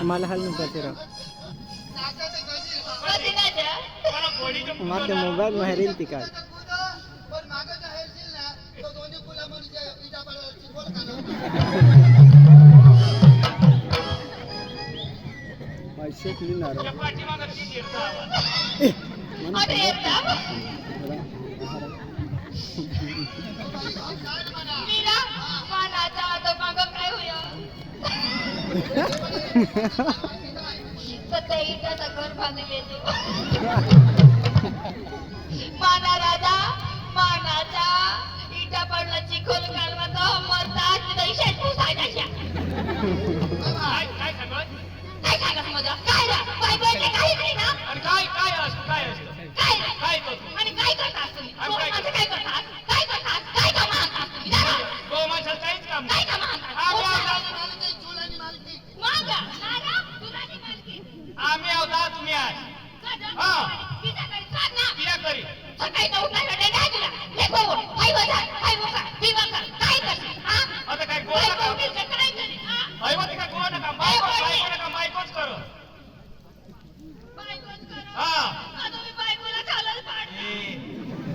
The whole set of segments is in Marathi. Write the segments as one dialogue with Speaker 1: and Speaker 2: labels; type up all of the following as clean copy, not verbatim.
Speaker 1: मला हाल नको तेरा माझे मोबाईल माहेरील ती काय पैसे क्लीन आ रहा
Speaker 2: घर बांधले माना राजा मानाचा इटा पडला चिखल कालवा तो मरतात दैशात पुसायच्या काय सांगत मजा काय रा काय बोलते काय नाही ना
Speaker 3: आणि काय असतं
Speaker 2: काय
Speaker 3: करतो
Speaker 2: आणि काय करतात तुम्ही माझं काय करतात काय काम आणतात तुम्ही
Speaker 3: गो माणसाचं काहीच काम
Speaker 2: काय
Speaker 3: नाही
Speaker 2: काम आणतात मागा नारा तुझी मालकी
Speaker 3: आम्ही होता तुम्ही आज हा
Speaker 2: पिता करी साध ना
Speaker 3: पिया करी
Speaker 2: सकाळी तर उठला भेटे नाही तुला लेखो हाय वजा हाय मुका पिवा का काय करते हा
Speaker 3: आता काय
Speaker 2: काय
Speaker 3: गोळा का
Speaker 2: कोणी काय करे हा
Speaker 3: ऐवत काय गोळा नका बायकोच कर
Speaker 2: बायकोच करो
Speaker 3: हा
Speaker 2: आता मी बायकोला चालल पाड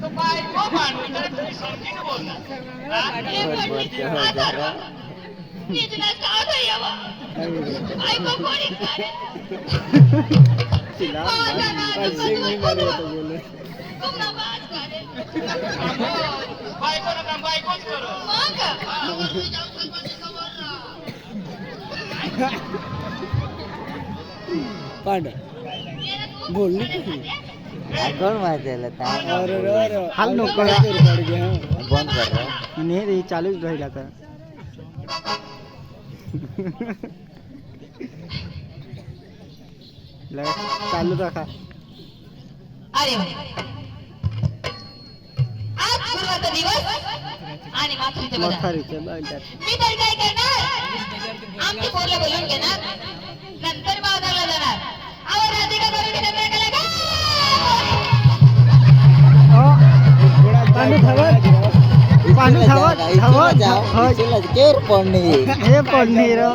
Speaker 3: तो बायको मानू तर तुम्ही समजून बोलता
Speaker 2: निजनाच का होतं यावं बायको कोणी करे
Speaker 1: तिला पैसे मी मारे तो बोले
Speaker 2: तुमना बाज करे
Speaker 3: बायको नका बायकोच कर
Speaker 2: मग
Speaker 1: पांड बोलली की
Speaker 4: कौन वाजल
Speaker 1: अरे अरे हाल नको पड गया
Speaker 4: बंद कर रहा
Speaker 1: नहीं रे चालू रहिला का लगा चालू रखा
Speaker 2: अरे आज गुरुवारचा दिवस आणि मातृत्व बदल
Speaker 1: मथारीचे बायल्यात
Speaker 2: मी तर काय करणार आमची पोरला बोलून घेणार नंतर बाजारला जाणार आवर राधिका करून घेणार का
Speaker 1: पाणी धावत पाणी धावत
Speaker 4: केर पडणे
Speaker 1: हे पडणी रो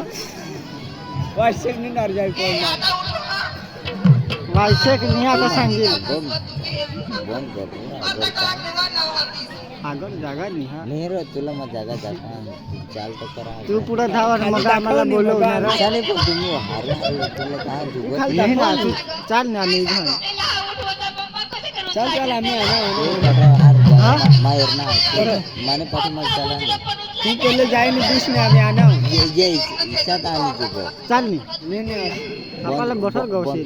Speaker 1: वार्षिक निनार जाय पडणार वार्षिक नि आता सांगेल
Speaker 4: बंद कर
Speaker 1: आगर जागा नि हा
Speaker 4: नाही रे तुला मग जागा जागा चाल तर करा
Speaker 1: तू पुढे धावा मग आम्हाला बोलवणार
Speaker 4: चालेल पण तुम्ही हारे तुला काय दुबत
Speaker 1: नाही ना तू चाल ना आम्ही इथं चल चल आम्ही
Speaker 4: माहेर ना माने पाठी मग चला
Speaker 1: तू पहिले जाय नि दिस ने आम्ही आणा
Speaker 4: ये इच्छा आम्ही तुझं
Speaker 1: चाल नि आपल्याला बठर गवशी